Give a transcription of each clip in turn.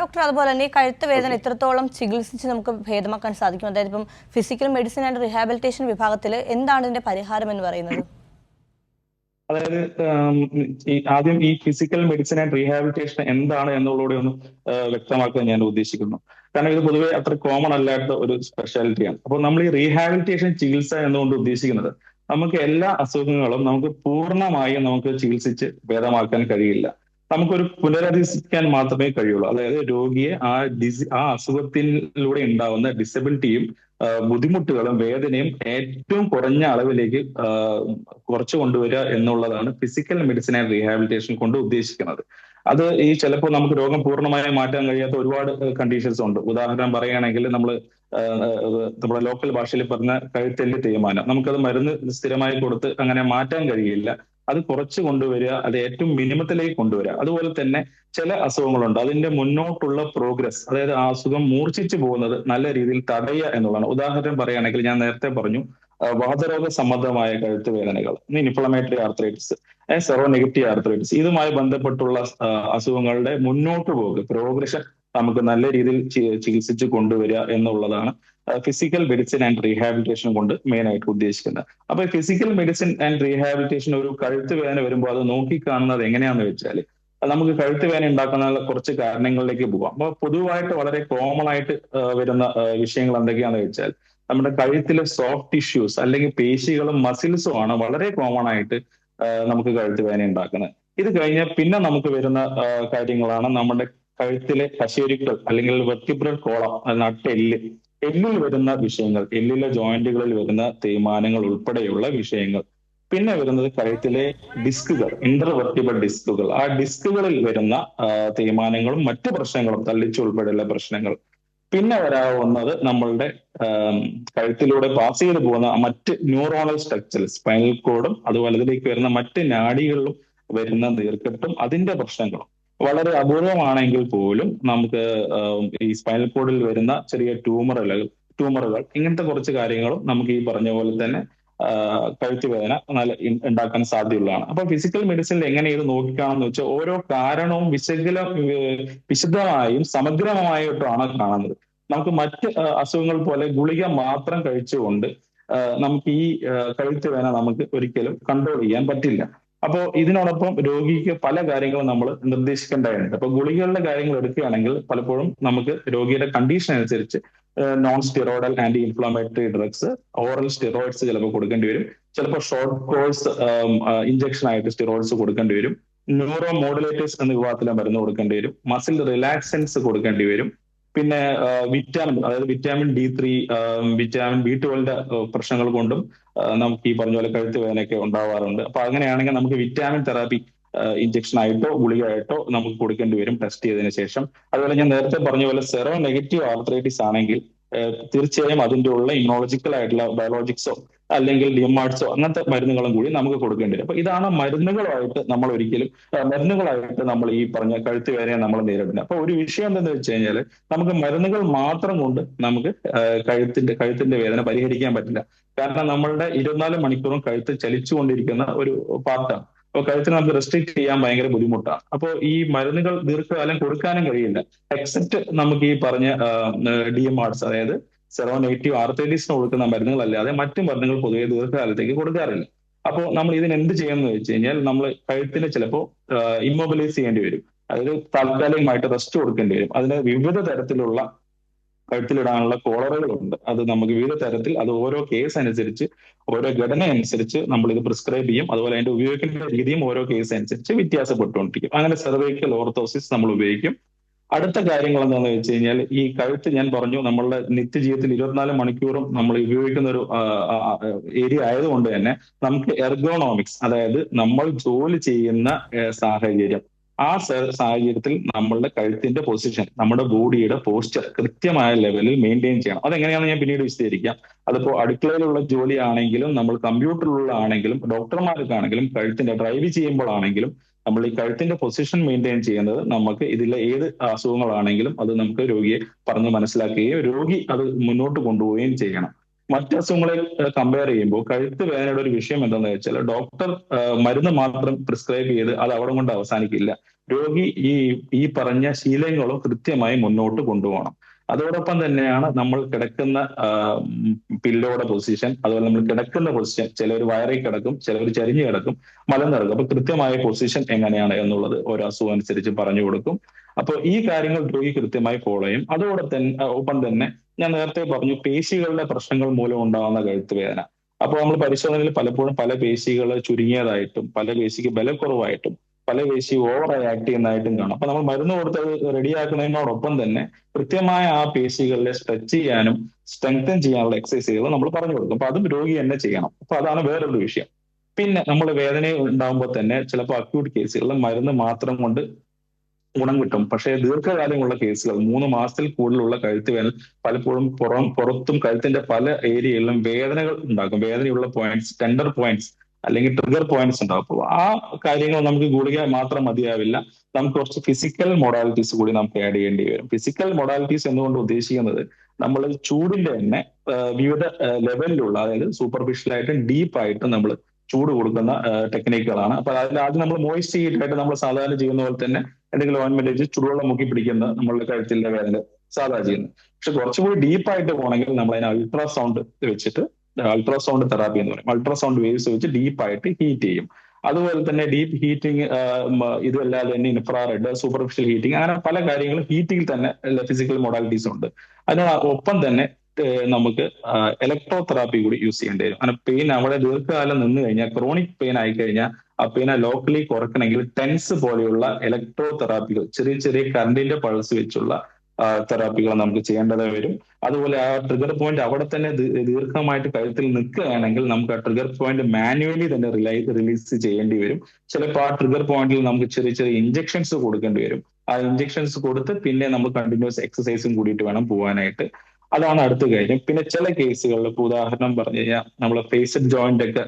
Doctor, അതുപോലെ തന്നെ ഈ കഴുത്ത് വേദന എത്രത്തോളം ചികിത്സിച്ച് നമുക്ക് ഭേദമാക്കാൻ സാധിക്കും? അതായത് ഇപ്പം ഫിസിക്കൽ മെഡിസിൻ ആൻഡ് റീഹാബിലിറ്റേഷൻ വിഭാഗത്തിൽ എന്താണ് ഇതിന്റെ പരിഹാരം എന്ന് പറയുന്നത്? അതായത് ആദ്യം ഈ ഫിസിക്കൽ മെഡിസിൻ ആൻഡ് റീഹാബിലിറ്റേഷൻ എന്താണ് എന്നുള്ളത് ഒന്ന് വ്യക്തമാക്കാൻ ഞാൻ ഉദ്ദേശിക്കുന്നു. കാരണം ഇത് പൊതുവെ അത്ര കോമൺ അല്ലാത്ത ഒരു സ്പെഷ്യാലിറ്റിയാണ്. അപ്പോൾ നമ്മൾ ഈ റീഹാബിലിറ്റേഷൻ ചികിത്സ എന്നുകൊണ്ട് ഉദ്ദേശിക്കുന്നത് നമുക്ക് എല്ലാ അസുഖങ്ങളും നമുക്ക് പൂർണ്ണമായും നമുക്ക് ചികിത്സിച്ച് ഭേദമാക്കാൻ കഴിയില്ല. നമുക്കൊരു പുനരധിവസിക്കാൻ മാത്രമേ കഴിയുള്ളൂ. അതായത് രോഗിയെ ആ അസുഖത്തിലൂടെ ഉണ്ടാവുന്ന ഡിസബിലിറ്റിയും ബുദ്ധിമുട്ടുകളും വേദനയും ഏറ്റവും കുറഞ്ഞ അളവിലേക്ക് കുറച്ചു കൊണ്ടുവരിക എന്നുള്ളതാണ് ഫിസിക്കൽ മെഡിസിൻ ആൻഡ് റീഹാബിലിറ്റേഷൻ കൊണ്ട് ഉദ്ദേശിക്കുന്നത്. അത് ഈ ചിലപ്പോൾ നമുക്ക് രോഗം പൂർണ്ണമായി മാറ്റാൻ കഴിയാത്ത ഒരുപാട് കണ്ടീഷൻസ് ഉണ്ട്. ഉദാഹരണം പറയുകയാണെങ്കിൽ നമ്മുടെ ലോക്കൽ ഭാഷയിൽ പറഞ്ഞ കഴുത്തെല്ല് തേയ്മാനം, നമുക്കത് മരുന്ന് സ്ഥിരമായി കൊടുത്ത് അങ്ങനെ മാറ്റാൻ കഴിയില്ല. അത് കുറച്ച് കൊണ്ടുവരിക, അത് ഏറ്റവും മിനിമത്തിലേക്ക് കൊണ്ടുവരിക. അതുപോലെ തന്നെ ചില അസുഖങ്ങളുണ്ട്, അതിന്റെ മുന്നോട്ടുള്ള പ്രോഗ്രസ്, അതായത് ആ അസുഖം മൂർച്ഛിച്ചു പോകുന്നത് നല്ല രീതിയിൽ തടയുക എന്നുള്ളതാണ്. ഉദാഹരണം പറയുകയാണെങ്കിൽ ഞാൻ നേരത്തെ പറഞ്ഞു വാതരോഗ സംബന്ധമായ കഴുത്ത് വേദനകൾ, inflammatory arthritis, zero negative arthritis, ഇതുമായി ബന്ധപ്പെട്ടുള്ള അസുഖങ്ങളുടെ മുന്നോട്ട് പോകുക, പ്രോഗ്രഷൻ നമുക്ക് നല്ല രീതിയിൽ ചികിത്സിച്ച് കൊണ്ടുവരിക എന്നുള്ളതാണ് ഫിസിക്കൽ മെഡിസിൻ ആൻഡ് റീഹാബിലിറ്റേഷൻ കൊണ്ട് മെയിൻ ആയിട്ട് ഉദ്ദേശിക്കുന്നത്. അപ്പൊ ഫിസിക്കൽ മെഡിസിൻ ആൻഡ് റീഹാബിലിറ്റേഷൻ ഒരു കഴുത്ത് വേദന വരുമ്പോൾ അത് നോക്കിക്കാണുന്നത് എങ്ങനെയാന്ന് വെച്ചാൽ നമുക്ക് കഴുത്ത് വേദന ഉണ്ടാക്കുന്ന കുറച്ച് കാരണങ്ങളിലേക്ക് പോകാം. അപ്പൊ പൊതുവായിട്ട് വളരെ കോമൺ ആയിട്ട് വരുന്ന വിഷയങ്ങൾ എന്തൊക്കെയാണെന്ന് വെച്ചാൽ നമ്മുടെ കഴുത്തിലെ സോഫ്റ്റ് ടിഷ്യൂസ് അല്ലെങ്കിൽ പേശികളും മസിൽസും ആണ് വളരെ കോമൺ ആയിട്ട് നമുക്ക് കഴുത്ത് വേദന ഉണ്ടാക്കുന്നത്. ഇത് കഴിഞ്ഞാൽ പിന്നെ നമുക്ക് വരുന്ന കാര്യങ്ങളാണ് നമ്മുടെ കഴുത്തിലെ കശേരുക്കൾ അല്ലെങ്കിൽ വെർട്ടിബ്രൽ കോളം, നട്ടെല്ല്, എല്ലിൽ വരുന്ന വിഷയങ്ങൾ, എല്ലിലെ ജോയിന്റുകളിൽ വരുന്ന തേയ്മാനങ്ങൾ ഉൾപ്പെടെയുള്ള വിഷയങ്ങൾ. പിന്നെ വരുന്നത് കഴുത്തിലെ ഡിസ്കുകൾ, ഇന്റർവെർട്ടിബിൾ ഡിസ്കുകൾ, ആ ഡിസ്കുകളിൽ വരുന്ന തേയ്മാനങ്ങളും മറ്റു പ്രശ്നങ്ങളും, തള്ളിച്ചു ഉൾപ്പെടെയുള്ള പ്രശ്നങ്ങൾ. പിന്നെ വരാവുന്നത് നമ്മളുടെ കഴുത്തിലൂടെ പാസ് ചെയ്ത് പോകുന്ന മറ്റ് ന്യൂറോണൽ സ്ട്രക്ചേഴ്സ്, സ്പൈനൽ കോഡും അതുപോലെ അതിലേക്ക് വരുന്ന മറ്റ് നാഡികളിലും വരുന്ന നീർക്കെട്ടും അതിന്റെ പ്രശ്നങ്ങളും. വളരെ അപൂർവമാണെങ്കിൽ പോലും നമുക്ക് ഈ സ്പൈനൽ കോഡിൽ വരുന്ന ചെറിയ ട്യൂമറുകൾ ഇങ്ങനത്തെ കുറച്ച് കാര്യങ്ങളും നമുക്ക് ഈ പറഞ്ഞ പോലെ തന്നെ കഴുത്ത് വേദന ഉണ്ടാക്കാൻ സാധ്യതയുള്ളതാണ്. അപ്പൊ ഫിസിക്കൽ മെഡിസിനിൽ എങ്ങനെ ഇത് നോക്കിക്കാണെന്ന് വെച്ചാൽ ഓരോ കാരണവും വിശദമായും സമഗ്രമായിട്ടാണ് കാണുന്നത്. നമുക്ക് മറ്റ് അസുഖങ്ങൾ പോലെ ഗുളിക മാത്രം കഴിച്ചുകൊണ്ട് നമുക്ക് ഈ കഴുത്ത് വേദന നമുക്ക് ഒരിക്കലും കൺട്രോൾ ചെയ്യാൻ പറ്റില്ല. അപ്പോൾ ഇതിനോടൊപ്പം രോഗിക്ക് പല കാര്യങ്ങളും നമ്മൾ നിർദ്ദേശിക്കേണ്ടതുണ്ട്. അപ്പൊ ഗുളികകളുടെ കാര്യങ്ങൾ എടുക്കുകയാണെങ്കിൽ പലപ്പോഴും നമുക്ക് രോഗിയുടെ കണ്ടീഷൻ അനുസരിച്ച് non steroidal anti inflammatory drugs, oral steroids ചിലപ്പോൾ കൊടുക്കേണ്ടി വരും. ചിലപ്പോൾ ഷോർട്ട് കോഴ്സ് ഇഞ്ചക്ഷൻ ആയിട്ട് സ്റ്റിറോയിഡ്സ് കൊടുക്കേണ്ടി വരും. ന്യൂറോ മോഡുലേറ്റേഴ്സ് എന്ന വിഭാഗത്തിലെ മരുന്ന് കൊടുക്കേണ്ടി വരും. മസിൽ റിലാക്സൻസ് കൊടുക്കേണ്ടി വരും. പിന്നെ വിറ്റാമിൻ, അതായത് വിറ്റാമിൻ D3, വിറ്റാമിൻ B12 പ്രശ്നങ്ങൾ കൊണ്ടും നമുക്ക് ഈ പറഞ്ഞ പോലെ കഴുത്ത് വേദനയൊക്കെ ഉണ്ടാവാറുണ്ട്. അപ്പൊ അങ്ങനെയാണെങ്കിൽ നമുക്ക് വിറ്റാമിൻ തെറാപ്പി ഇഞ്ചക്ഷൻ ആയിട്ടോ ഗുളികയായിട്ടോ നമുക്ക് കൊടുക്കേണ്ടി വരും ടെസ്റ്റ് ചെയ്തതിനു ശേഷം. അതുപോലെ ഞാൻ നേരത്തെ പറഞ്ഞ പോലെ സെറോ നെഗറ്റീവ് ആർത്രൈറ്റിസ് ആണെങ്കിൽ തീർച്ചയായും അതിന്റെ ഉള്ള ഇമ്മ്യൂണോളജിക്കൽ ആയിട്ടുള്ള ബയോളജിക്സോ അല്ലെങ്കിൽ ഡിഎംആർട്സോ അങ്ങനത്തെ മരുന്നുകളും കൂടി നമുക്ക് കൊടുക്കേണ്ടി വരും. അപ്പൊ ഇതാണ് മരുന്നുകളായിട്ട് നമ്മൾ ഈ പറഞ്ഞ കഴുത്ത് വേദനയെ നമ്മൾ നേരിടുന്നത്. അപ്പൊ ഒരു വിഷയം എന്താണെന്ന് വെച്ച് കഴിഞ്ഞാൽ നമുക്ക് മരുന്നുകൾ മാത്രം കൊണ്ട് നമുക്ക് കഴുത്തിന്റെ വേദന പരിഹരിക്കാൻ പറ്റില്ല. കാരണം നമ്മളുടെ 24 മണിക്കൂറും കഴുത്ത് ചലിച്ചുകൊണ്ടിരിക്കുന്ന ഒരു പാർട്ടാണ്. അപ്പൊ കഴുത്തിന് നമുക്ക് റെസ്ട്രിക്ട് ചെയ്യാൻ ഭയങ്കര ബുദ്ധിമുട്ടാണ്. അപ്പോൾ ഈ മരുന്നുകൾ ദീർഘകാലം കൊടുക്കാനും കഴിയില്ല. എക്സെപ്റ്റ് നമുക്ക് ഈ പറഞ്ഞ ഡിഎംആർട്സ്, അതായത് സെറോ നെഗറ്റീവ് ആർത്രൈറ്റിസിന് കൊടുക്കുന്ന മരുന്നുകളല്ലാതെ മറ്റു മരുന്നുകൾ പൊതുവെ ദീർഘകാലത്തേക്ക് കൊടുക്കാറില്ല. അപ്പോൾ നമ്മൾ ഇതിന് എന്ത് ചെയ്യുമെന്ന് വെച്ച് കഴിഞ്ഞാൽ നമ്മൾ കഴുത്തിന് ചിലപ്പോൾ ഇമ്മൊബിലൈസ് ചെയ്യേണ്ടി വരും. അതായത് താൽക്കാലികമായിട്ട് റെസ്റ്റ് കൊടുക്കേണ്ടി വരും. അതിന് വിവിധ തരത്തിലുള്ള കഴുത്തിലിടാനുള്ള കോളറുകളുണ്ട്. അത് നമുക്ക് വിവിധ തരത്തിൽ, അത് ഓരോ കേസ് അനുസരിച്ച്, ഓരോ ഘടന അനുസരിച്ച് നമ്മൾ ഇത് പ്രിസ്ക്രൈബ് ചെയ്യും. അതുപോലെ അതിന്റെ ഉപയോഗിക്കുന്ന രീതിയും ഓരോ കേസ് അനുസരിച്ച് വ്യത്യാസപ്പെട്ടുകൊണ്ടിരിക്കും. അങ്ങനെ സെർവൈക്കൽ ഓർത്തോസിസ് നമ്മൾ ഉപയോഗിക്കും. അടുത്ത കാര്യങ്ങൾ എന്താണെന്ന് വെച്ച് കഴിഞ്ഞാൽ ഈ കഴുത്ത് ഞാൻ പറഞ്ഞു നമ്മളുടെ നിത്യജീവിതത്തിൽ 24 മണിക്കൂറും നമ്മൾ ഉപയോഗിക്കുന്ന ഒരു ഏരിയ ആയതുകൊണ്ട് തന്നെ നമുക്ക് എർഗോണോമിക്സ്, അതായത് നമ്മൾ ജോലി ചെയ്യുന്ന സാഹചര്യം, ആ സാഹചര്യത്തിൽ നമ്മളുടെ കഴുത്തിന്റെ പൊസിഷൻ, നമ്മുടെ ബോഡിയുടെ പോസ്ചർ കൃത്യമായ ലെവലിൽ മെയിൻറ്റെയിൻ ചെയ്യണം. അതെങ്ങനെയാണെന്ന് ഞാൻ പിന്നീട് വിശദീകരിക്കാം. അതിപ്പോ അടുക്കളയിലുള്ള ജോലി ആണെങ്കിലും, നമ്മൾ കമ്പ്യൂട്ടറിലുള്ള ആണെങ്കിലും, ഡോക്ടർമാർക്കാണെങ്കിലും, കഴുത്തിന്റെ ഡ്രൈവ് ചെയ്യുമ്പോഴാണെങ്കിലും നമ്മൾ ഈ കഴുത്തിന്റെ പൊസിഷൻ മെയിൻറ്റെയിൻ ചെയ്യുന്നത് നമുക്ക് ഇതിലെ ഏത് അസുഖങ്ങളാണെങ്കിലും അത് നമുക്ക് രോഗിയെ പറഞ്ഞ് മനസ്സിലാക്കുകയും രോഗി അത് മുന്നോട്ട് കൊണ്ടുപോവുകയും ചെയ്യണം. മറ്റ് അസുഖങ്ങളെ കമ്പയർ ചെയ്യുമ്പോൾ കഴുത്ത് വേദനയുടെ ഒരു വിഷയം എന്താണെന്ന് വെച്ചാൽ ഡോക്ടർ മരുന്ന് മാത്രം പ്രിസ്ക്രൈബ് ചെയ്ത് അത് അവിടെ കൊണ്ട് അവസാനിക്കില്ല. രോഗി ഈ പറഞ്ഞ ശീലങ്ങളും കൃത്യമായി മുന്നോട്ട് കൊണ്ടുപോകണം. അതോടൊപ്പം തന്നെയാണ് നമ്മൾ കിടക്കുന്ന പില്ലോയുടെ പൊസിഷൻ, അതുപോലെ നമ്മൾ കിടക്കുന്ന പൊസിഷൻ. ചിലർ വയറിൽ കിടക്കും, ചിലർ ചരിഞ്ഞു കിടക്കും, മലന്നിറക്കും. അപ്പൊ കൃത്യമായ പൊസിഷൻ എങ്ങനെയാണ് എന്നുള്ളത് ഓരോ അസുഖം അനുസരിച്ച് പറഞ്ഞു കൊടുക്കും. അപ്പൊ ഈ കാര്യങ്ങൾ രോഗി കൃത്യമായി ഫോളോ ചെയ്യും. ഒപ്പം തന്നെ ഞാൻ നേരത്തെ പറഞ്ഞു പേശികളുടെ പ്രശ്നങ്ങൾ മൂലം ഉണ്ടാകുന്ന കഴുത്ത് വേദന. അപ്പോൾ നമ്മൾ പരിശോധനയിൽ പലപ്പോഴും പല പേശികൾ ചുരുങ്ങിയതായിട്ടും പല പേശിക്ക് ബലക്കുറവായിട്ടും പല പേശി ഓവറായി ആക്ട് ചെയ്യുന്നതായിട്ടും കാണാം. അപ്പൊ നമ്മൾ മരുന്ന് കൊടുത്ത് റെഡിയാക്കുന്നതിനോടൊപ്പം തന്നെ കൃത്യമായ ആ പേശികളെ സ്ട്രെച്ച് ചെയ്യാനും സ്ട്രെങ്തൻ ചെയ്യാനുള്ള എക്സസൈസുകൾ നമ്മൾ പറഞ്ഞു കൊടുക്കും. അപ്പൊ അതും രോഗി തന്നെ ചെയ്യണം. അപ്പൊ അതാണ് വേറൊരു വിഷയം. പിന്നെ നമ്മൾ വേദന ഉണ്ടാകുമ്പോൾ തന്നെ ചിലപ്പോൾ അക്യൂട്ട് കേസുകളിൽ മരുന്ന് മാത്രം കൊണ്ട് ഗുണം കിട്ടും. പക്ഷേ ദീർഘകാലമുള്ള കേസുകൾ 3 മാസത്തിൽ കൂടുതലുള്ള കഴുത്ത് വേദന പലപ്പോഴും പുറത്തും കഴുത്തിന്റെ പല ഏരിയകളിലും വേദനകൾ ഉണ്ടാക്കും. വേദനയുള്ള പോയിന്റ്സ്, ടെൻഡർ പോയിന്റ്സ് അല്ലെങ്കിൽ ട്രിഗർ പോയിന്റ്സ് ഉണ്ടാവും. അപ്പോൾ ആ കാര്യങ്ങൾ നമുക്ക് ഗുളിക മാത്രം മതിയാവില്ല. നമുക്ക് കുറച്ച് ഫിസിക്കൽ മൊഡാലിറ്റീസ് കൂടി നമുക്ക് ആഡ് ചെയ്യേണ്ടി വരും. ഫിസിക്കൽ മൊഡാലിറ്റീസ് എന്നുകൊണ്ട് ഉദ്ദേശിക്കുന്നത് നമ്മൾ ചൂടിന്റെ തന്നെ വിവിധ ലെവലിലുള്ള, അതായത് സൂപ്പർഫിഷ്യലായിട്ടും ഡീപ്പായിട്ടും നമ്മൾ ചൂട് കൊടുക്കുന്ന ടെക്നിക്കുകളാണ്. അപ്പൊ അതിൽ ആദ്യം നമ്മൾ മോയിസ്റ്റ് ചെയ്തിട്ടായിട്ട് നമ്മൾ സാധാരണ ചെയ്യുന്ന പോലെ തന്നെ എന്തെങ്കിലും ഓയിൻമെന്റ് വെച്ച് ചുടുവെള്ളം മുക്കി പിടിക്കുന്ന നമ്മളുടെ കഴുത്തിന്റെ വേദന സാധാരണ ചെയ്യുന്നത്. പക്ഷെ കുറച്ചുകൂടി ഡീപ്പായിട്ട് പോകണമെങ്കിൽ നമ്മൾ അതിന് അൾട്രാസൗണ്ട് വെച്ചിട്ട്, അൾട്രാസൗണ്ട് തെറാപ്പി എന്ന് പറയും, അൾട്രാസൗണ്ട് വേവ്സ് വെച്ച് ഡീപ്പായിട്ട് ഹീറ്റ് ചെയ്യും. അതുപോലെ തന്നെ ഡീപ്പ് ഹീറ്റിംഗ്, ഇതല്ലാതെ തന്നെ ഇൻഫ്രാറെഡ്, സൂപ്പർഫിഷ്യൽ ഹീറ്റിംഗ്, അങ്ങനെ പല കാര്യങ്ങളും ഹീറ്റിംഗിൽ തന്നെ ഫിസിക്കൽ മൊഡാലിറ്റീസ് ഉണ്ട്. അതിനൊപ്പം തന്നെ നമുക്ക് ഇലക്ട്രോ തെറാപ്പി കൂടി യൂസ് ചെയ്യേണ്ടി വരും. അങ്ങനെ പെയിൻ അവിടെ ദീർഘകാലം നിന്ന് കഴിഞ്ഞാൽ, ക്രോണിക് പെയിൻ ആയി കഴിഞ്ഞാൽ ആ പെയിനെ ലോക്കലി കുറയ്ക്കണമെങ്കിൽ ടെൻസ് പോലെയുള്ള ഇലക്ട്രോ തെറാപ്പികൾ, ചെറിയ ചെറിയ കറണ്ടിന്റെ പൾസ് വെച്ചുള്ള തെറാപ്പികൾ നമുക്ക് ചെയ്യേണ്ടതായി വരും. അതുപോലെ ആ ട്രിഗർ പോയിന്റ് അവിടെ തന്നെ ദീർഘമായിട്ട് കഴുത്തിൽ നിൽക്കുകയാണെങ്കിൽ നമുക്ക് ആ ട്രിഗർ പോയിന്റ് മാനുവലി തന്നെ റിലീസ് ചെയ്യേണ്ടി വരും. ചിലപ്പോൾ ആ ട്രിഗർ പോയിന്റിൽ നമുക്ക് ചെറിയ ചെറിയ ഇഞ്ചക്ഷൻസ് കൊടുക്കേണ്ടി വരും. ആ ഇഞ്ചക്ഷൻസ് കൊടുത്ത് പിന്നെ നമ്മൾ കണ്ടിന്യൂസ് എക്സസൈസും കൂടിയിട്ട് വേണം പോകാനായിട്ട്. അതാണ് അടുത്ത കാര്യം. പിന്നെ ചില കേസുകളിൽ, ഇപ്പോൾ ഉദാഹരണം പറഞ്ഞു കഴിഞ്ഞാൽ നമ്മളെ ഫേസഡ് ജോയിന്റ് ഒക്കെ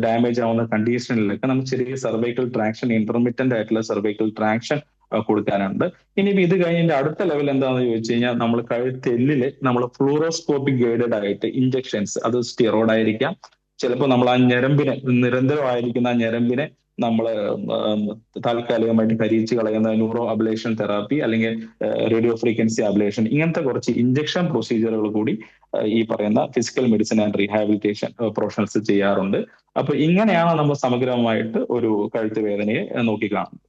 ഡാമേജ് ആവുന്ന കണ്ടീഷനിലൊക്കെ നമുക്ക് ചെറിയ സർവൈക്കൽ ട്രാക്ഷൻ, ഇന്റർമിറ്റന്റ് ആയിട്ടുള്ള സർവൈക്കൽ ട്രാക്ഷൻ കൊടുക്കാനുണ്ട്. ഇനിയിപ്പോ ഇത് കഴിഞ്ഞ അടുത്ത ലെവൽ എന്താണെന്ന് ചോദിച്ചു കഴിഞ്ഞാൽ നമ്മൾ കഴുത്തെല്ലില് നമ്മൾ ഫ്ലൂറോസ്കോപ്പിക് ഗൈഡഡ് ആയിട്ട് ഇഞ്ചക്ഷൻസ്, അത് സ്റ്റിറോയിഡ് ആയിരിക്കാം, ചിലപ്പോൾ നമ്മൾ ആ ഞരമ്പിനെ, നിരന്തരമായിരിക്കുന്ന ആ ഞരമ്പിനെ നമ്മൾ താൽക്കാലികമായിട്ട് കരിയിച്ച് കളയുന്ന ന്യൂറോ അബ്ലേഷൻ തെറാപ്പി അല്ലെങ്കിൽ റേഡിയോ ഫ്രീക്വൻസി അബ്ലേഷൻ, ഇങ്ങനത്തെ കുറച്ച് ഇഞ്ചക്ഷൻ പ്രൊസീജിയറുകൾ കൂടി ഈ പറയുന്ന physical medicine and rehabilitation professionals ചെയ്യാറുണ്ട്. അപ്പൊ ഇങ്ങനെയാണ് നമ്മൾ സമഗ്രമായിട്ട് ഒരു കഴുത്ത് വേദനയെ നോക്കിക്കാണുന്നത്.